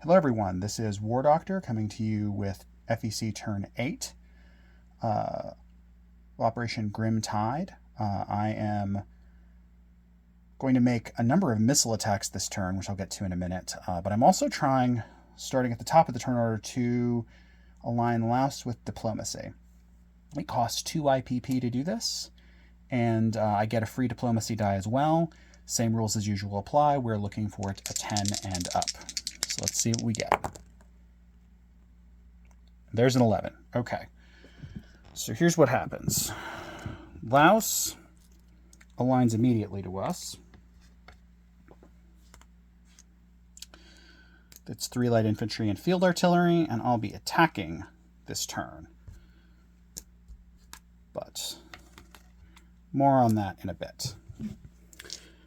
Hello everyone, this is War Doctor coming to you with FEC Turn 8, Operation Grim Tide. I am going to make a number of missile attacks this turn, which I'll get to in a minute, but I'm also trying, starting at the top of the turn order, to align Laos with diplomacy. It costs 2 IPP to do this, and I get a free diplomacy die as well. Same rules as usual apply. We're looking for it a 10 and up. So let's see what we get. There's an 11. Okay. So here's what happens. Laos aligns immediately to us. It's 3 light infantry and field artillery, and I'll be attacking this turn. But more on that in a bit.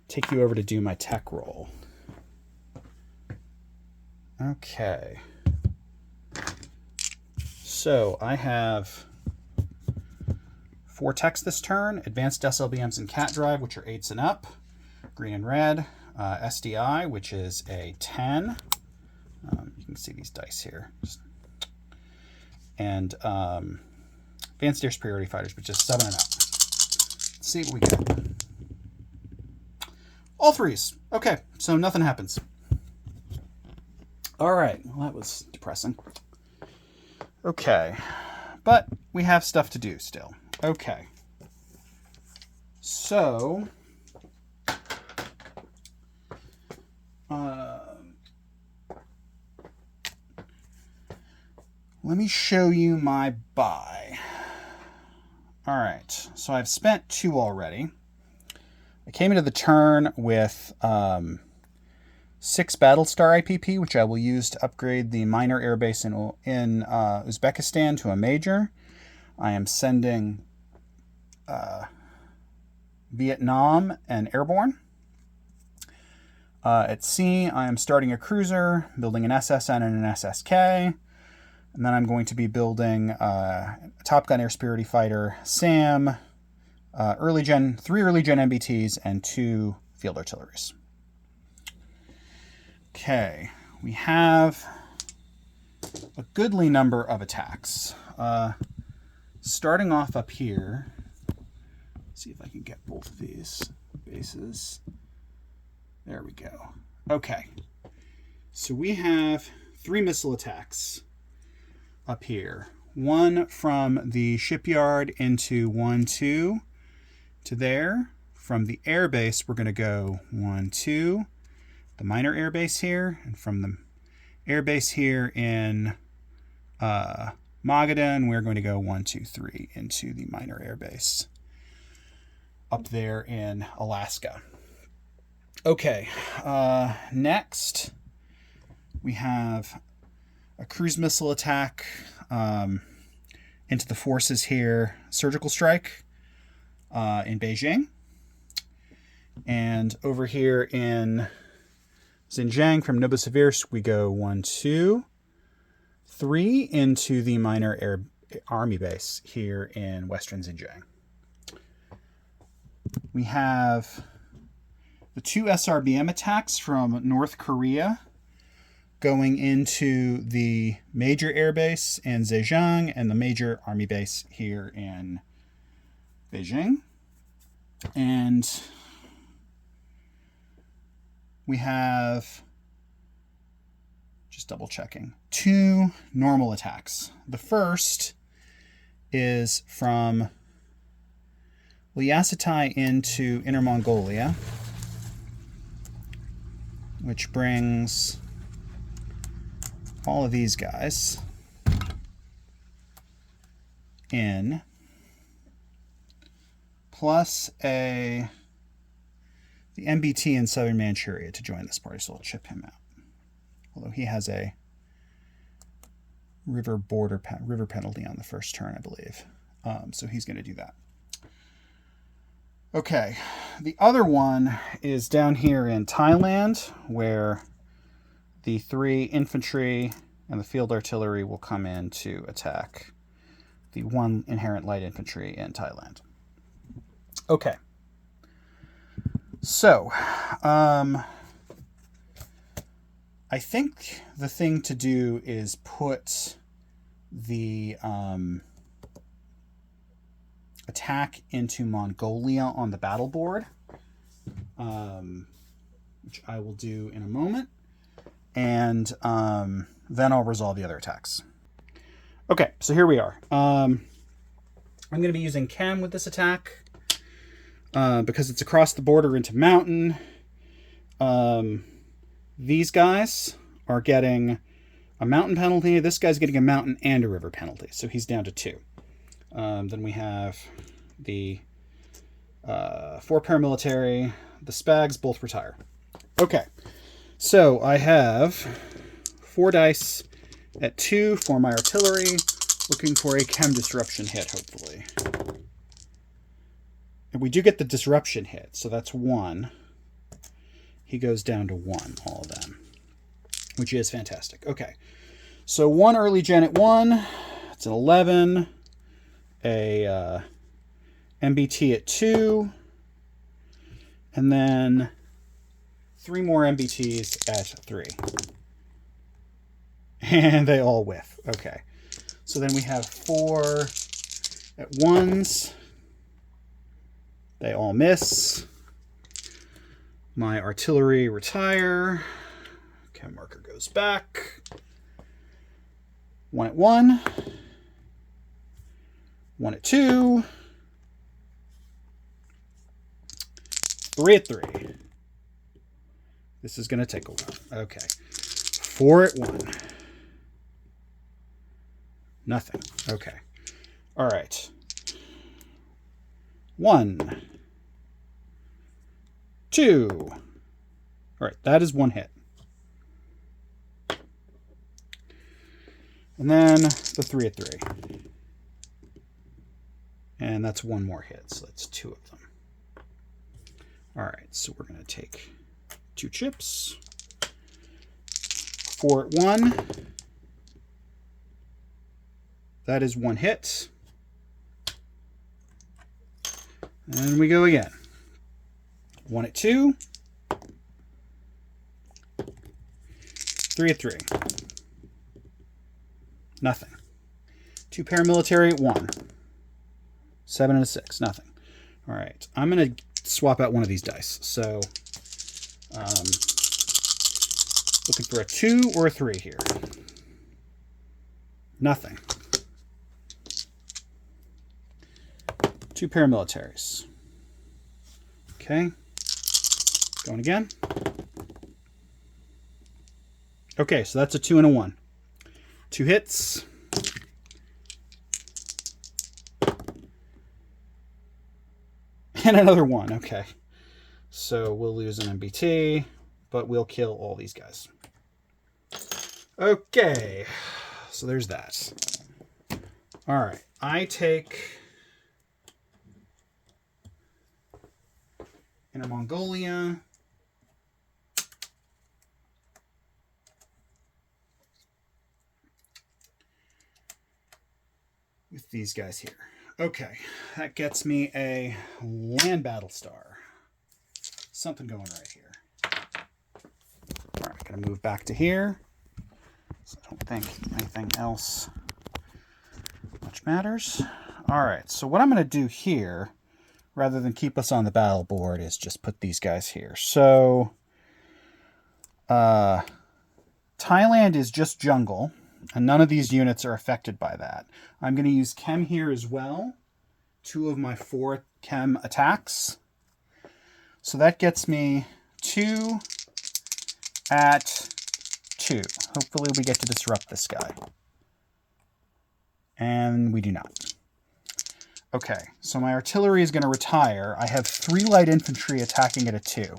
Take you over to do my tech roll. Okay. So I have 4 techs this turn. Advanced SLBMs and Cat Drive, which are 8s and up. Green and red. SDI, which is a 10. You can see these dice here. And Advanced Air Superiority Fighters, which is 7 and up. Let's see what we get. All 3s. Okay, so nothing happens. All right, well, that was depressing. Okay, but we have stuff to do still. Okay, so let me show you my buy. All right, so I've spent 2 already. I came into the turn with 6 Battlestar IPP, which I will use to upgrade the minor airbase in Uzbekistan to a major. I am sending Vietnam and airborne. At sea, I am starting a cruiser, building an SSN and an SSK, and then I'm going to be building a Top Gun Air Superiority Fighter, SAM, 3 early gen MBTs, and 2 field artilleries. Okay, we have a goodly number of attacks. Starting off up here, let's see if I can get both of these bases. There we go. Okay, so we have 3 missile attacks up here. 1 from the shipyard into 1-2 to there. From the airbase, we're going to go 1-2. The minor airbase here, and from the airbase here in Magadan, we're going to go 1-2-3 into the minor airbase up there in Alaska. Okay, next we have a cruise missile attack into the forces here, surgical strike in Beijing, and over here in Xinjiang from Novosibirsk, we go 1-2-3 into the minor army base here in western Xinjiang. We have the 2 SRBM attacks from North Korea going into the major airbase in Zhejiang and the major army base here in Beijing. And we have, just double checking, 2 normal attacks. The first is from Lyasatai into Inner Mongolia, which brings all of these guys in, plus the MBT in Southern Manchuria to join this party, so I'll chip him out. Although he has a river penalty on the first turn, I believe. So he's going to do that. Okay, the other one is down here in Thailand, where the 3 infantry and the field artillery will come in to attack the 1 inherent light infantry in Thailand. Okay. So, I think the thing to do is put the attack into Mongolia on the battle board, which I will do in a moment, and then I'll resolve the other attacks. Okay, so here we are. I'm going to be using Chem with this attack because it's across the border into mountain. These guys are getting a mountain penalty. This guy's getting a mountain and a river penalty, so he's down to 2. Then we have the 4 paramilitary. The Spags both retire. Okay, so I have 4 dice at 2 for my artillery, looking for a Chem disruption hit, hopefully. And we do get the disruption hit, so that's 1. He goes down to 1, all of them, which is fantastic. Okay, so 1 early gen at 1. It's an 11. A MBT at 2. And then 3 more MBTs at 3. And they all whiff. Okay, so then we have 4 at 1s. They all miss. My artillery retire. Chem marker goes back. 1 at 1. 1 at 2. 3 at 3. This is going to take a while. Okay. 4 at 1. Nothing. Okay. All right. 1. 2. All right, that is 1 hit. And then the 3 at 3. And that's 1 more hit, so that's 2 of them. All right, so we're going to take 2 chips. 4 at 1. That is 1 hit. And we go again. 1 at 2. 3 at 3. Nothing. 2 paramilitary at 1. 7 and a 6. Nothing. All right. I'm going to swap out one of these dice. So, looking for a 2 or a 3 here. Nothing. 2 paramilitaries. Okay. Going again. Okay, so that's a 2 and a 1. 2 hits. And another 1. Okay. So we'll lose an MBT, but we'll kill all these guys. Okay. So there's that. All right. I take Inner Mongolia. With these guys here. Okay, that gets me a land battle star. Something going right here. All right, gonna move back to here. So I don't think anything else much matters. All right, so what I'm gonna do here, rather than keep us on the battle board, is just put these guys here. So, Thailand is just jungle. And none of these units are affected by that. I'm going to use Chem here as well. 2 of my 4 Chem attacks. So that gets me 2 at 2. Hopefully we get to disrupt this guy. And we do not. Okay, so my artillery is going to retire. I have 3 light infantry attacking at a 2.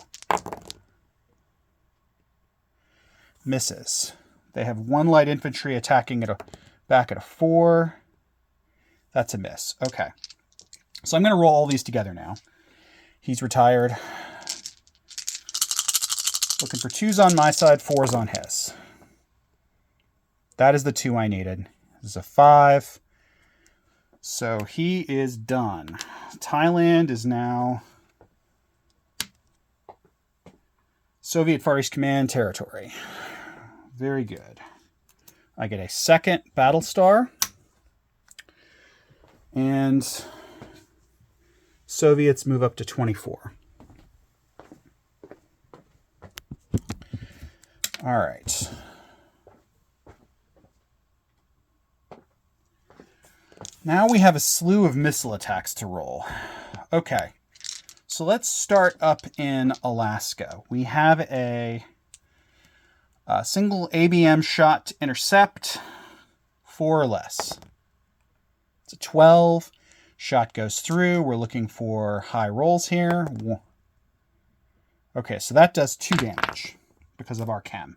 Misses. They have 1 light infantry attacking back at a 4. That's a miss. Okay. So I'm going to roll all these together now. He's retired. Looking for 2s on my side, 4s on his. That is the 2 I needed. This is a 5. So he is done. Thailand is now Soviet Far East Command territory. Very good. I get a second battle star. And Soviets move up to 24. All right. Now we have a slew of missile attacks to roll. Okay. So let's start up in Alaska. We have a single ABM shot to intercept, 4 or less. It's a 12. Shot goes through. We're looking for high rolls here. Okay, so that does 2 damage because of our chem.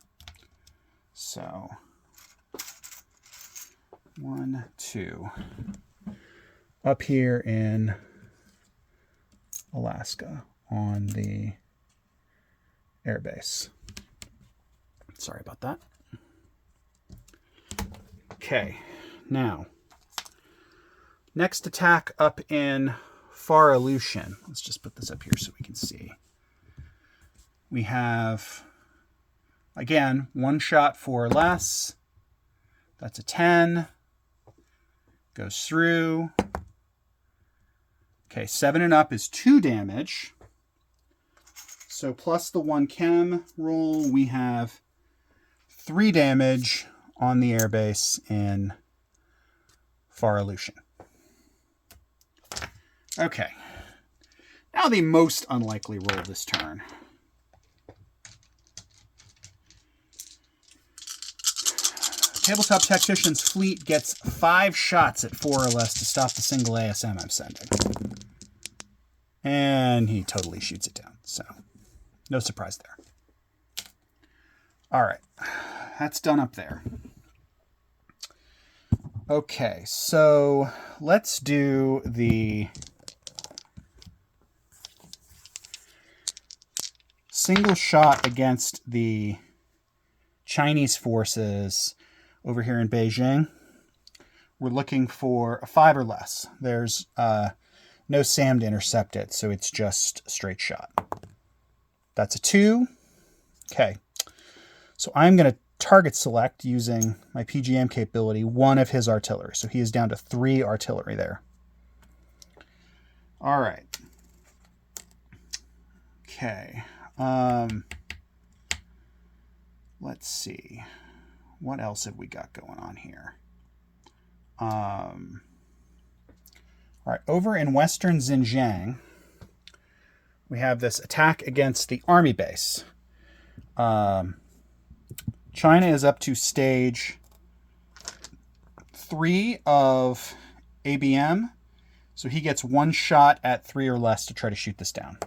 So 1, 2. Up here in Alaska on the airbase. Sorry about that. Okay, now next attack up in Far Aleutian. Let's just put this up here so we can see. We have, again, 1 shot 4 or less. That's a 10. Goes through. Okay, 7 and up is 2 damage. So plus the 1 chem roll, we have 3 damage on the airbase in Far Aleutian. Okay, now the most unlikely roll this turn. Tabletop Tactician's fleet gets 5 shots at 4 or less to stop the single ASM I'm sending. And he totally shoots it down, so no surprise there. All right, that's done up there. Okay, so let's do the single shot against the Chinese forces over here in Beijing. We're looking for a 5 or less. There's no SAM to intercept it, so it's just a straight shot. That's a 2. Okay, so I'm going to target select using my PGM capability 1 of his artillery. So he is down to 3 artillery there. All right. Okay. Let's see. What else have we got going on here? All right, over in Western Xinjiang, we have this attack against the army base. China is up to stage 3 of ABM, so he gets 1 shot at 3 or less to try to shoot this down.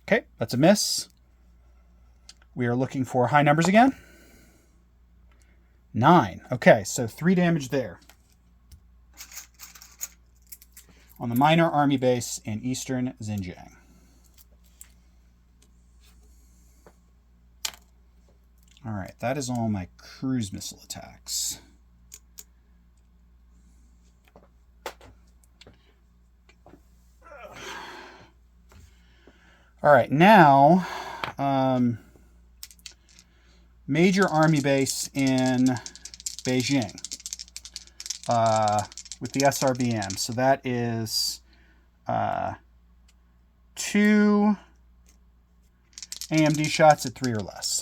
Okay, that's a miss. We are looking for high numbers again. 9. Okay, so 3 damage there. On the minor army base in eastern Xinjiang. All right, that is all my cruise missile attacks. All right, now, major army base in Beijing with the SRBM. So that is 2 AMD shots at 3 or less.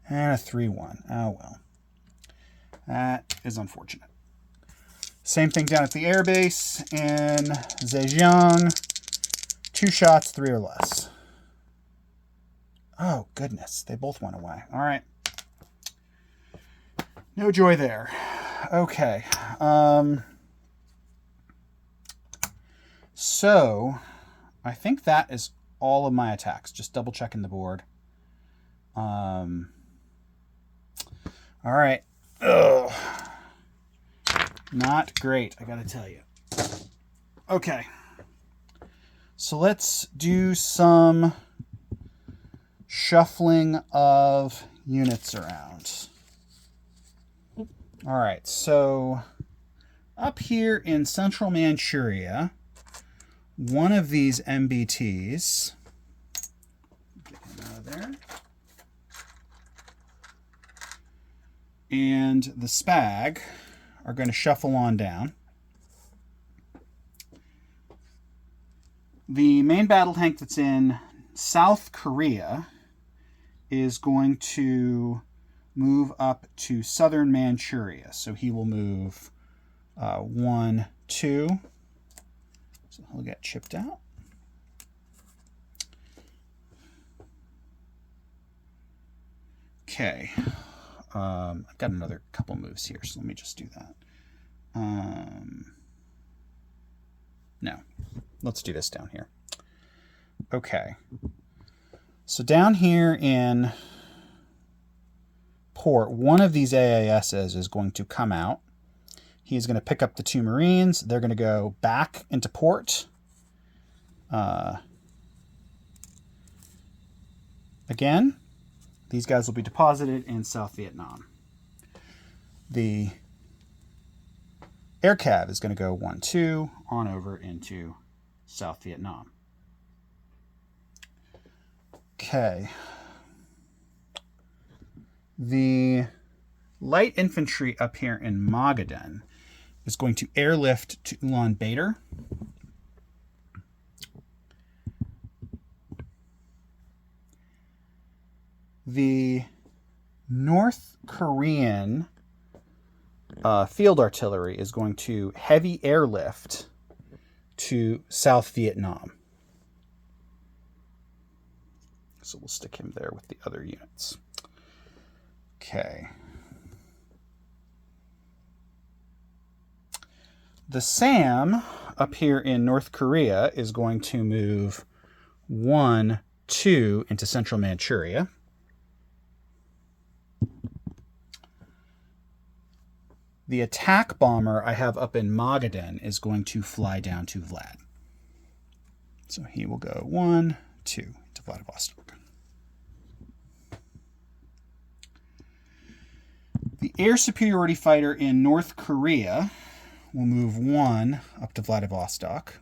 And a 3-1. Oh, well. That is unfortunate. Same thing down at the airbase in Zhejiang. 2 shots, 3 or less. Oh, goodness. They both went away. All right. No joy there. Okay. So, I think that is all of my attacks. Just double checking the board. All right. Ugh. Not great, I gotta tell you. Okay. So let's do some shuffling of units around. All right, so up here in central Manchuria, one of these MBTs, get him out of there. and the SPAG are going to shuffle on down. The main battle tank that's in South Korea is going to move up to southern Manchuria. So he will move 1, 2. So he'll get chipped out. Okay. I've got another couple moves here, so let me just do that. No. Let's do this down here. Okay. So down here in port, one of these AASs is going to come out. He's going to pick up the 2 Marines. They're going to go back into port. Again, these guys will be deposited in South Vietnam. The air cav is going to go 1, 2 on over into South Vietnam. Okay. The light infantry up here in Magadan is going to airlift to Ulaanbaatar. The North Korean field artillery is going to heavy airlift to South Vietnam. So we'll stick him there with the other units. Okay. The SAM up here in North Korea is going to move 1, 2 into central Manchuria. The attack bomber I have up in Magadan is going to fly down to Vlad. So he will go 1, 2 to Vladivostok. The air superiority fighter in North Korea will move 1 up to Vladivostok.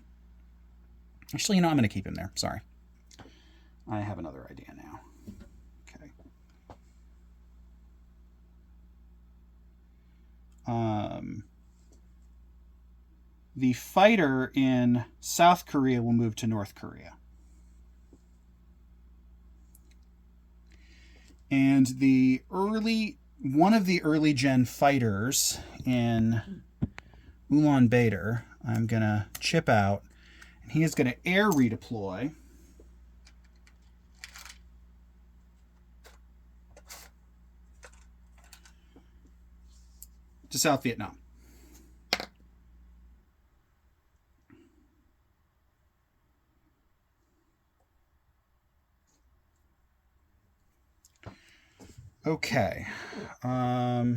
Actually, you know, I'm going to keep him there. Sorry. I have another idea now. Okay. The fighter in South Korea will move to North Korea. And one of the early gen fighters in Ulaanbaatar, I'm going to chip out, and he is going to air redeploy to South Vietnam. Okay. I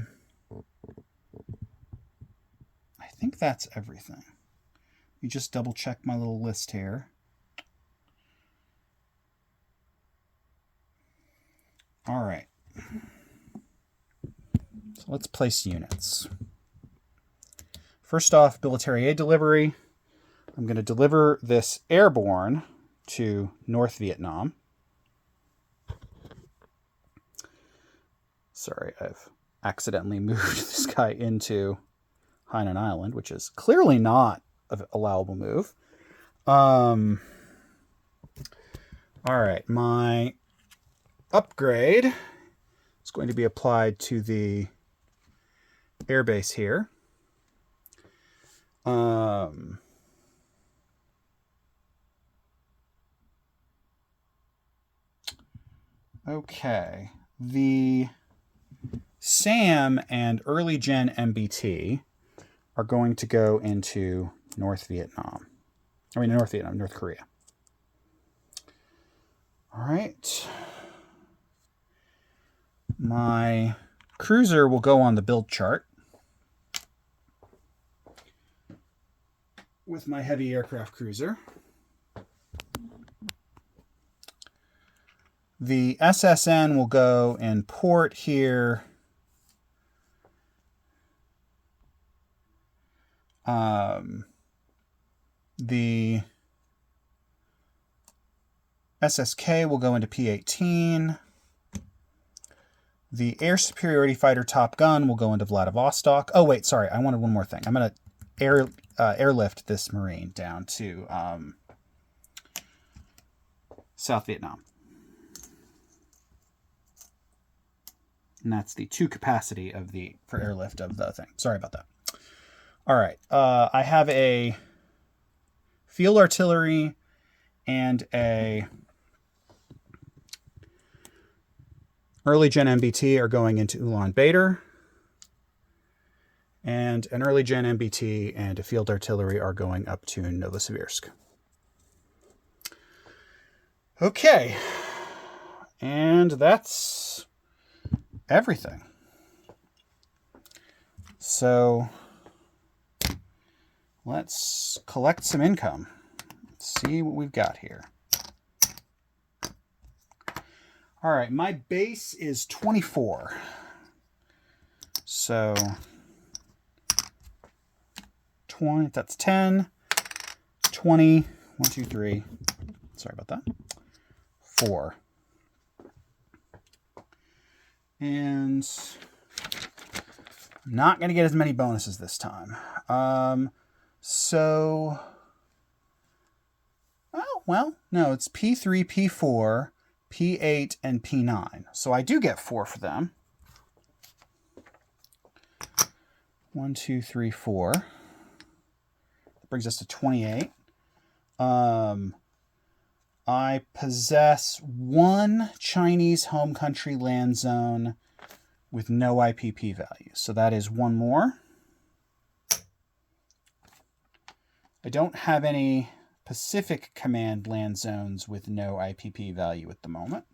think that's everything. Let me just double check my little list here. All right. So let's place units. First off, military aid delivery. I'm going to deliver this airborne to North Vietnam. Sorry, I've accidentally moved this guy into Hainan Island, which is clearly not an allowable move. All right, my upgrade is going to be applied to the airbase here. Okay, the SAM and early gen MBT are going to go into North Korea. All right. My cruiser will go on the build chart with my heavy aircraft cruiser. The SSN will go in port here. The SSK will go into P18. The air superiority fighter Top Gun will go into Vladivostok. Oh, wait, sorry. I wanted one more thing. I'm going to airlift this Marine down to South Vietnam. And that's the 2 capacity of for airlift of the thing. Sorry about that. All right. I have a field artillery and a early gen MBT are going into Ulaanbaatar. And an early gen MBT and a field artillery are going up to Novosibirsk. Okay. And that's everything. So let's collect some income. Let's see what we've got here. All right, my base is 24. So 20, that's 10, 20, 1, 2, 3. Sorry about that. 4. And I'm not going to get as many bonuses this time. So, oh, well, no, it's P3, P4, P8, and P9. So I do get 4 for them. 1, 2, 3, 4. That brings us to 28. I possess 1 Chinese home country land zone with no IPP value. So that is 1 more. I don't have any Pacific Command land zones with no IPP value at the moment.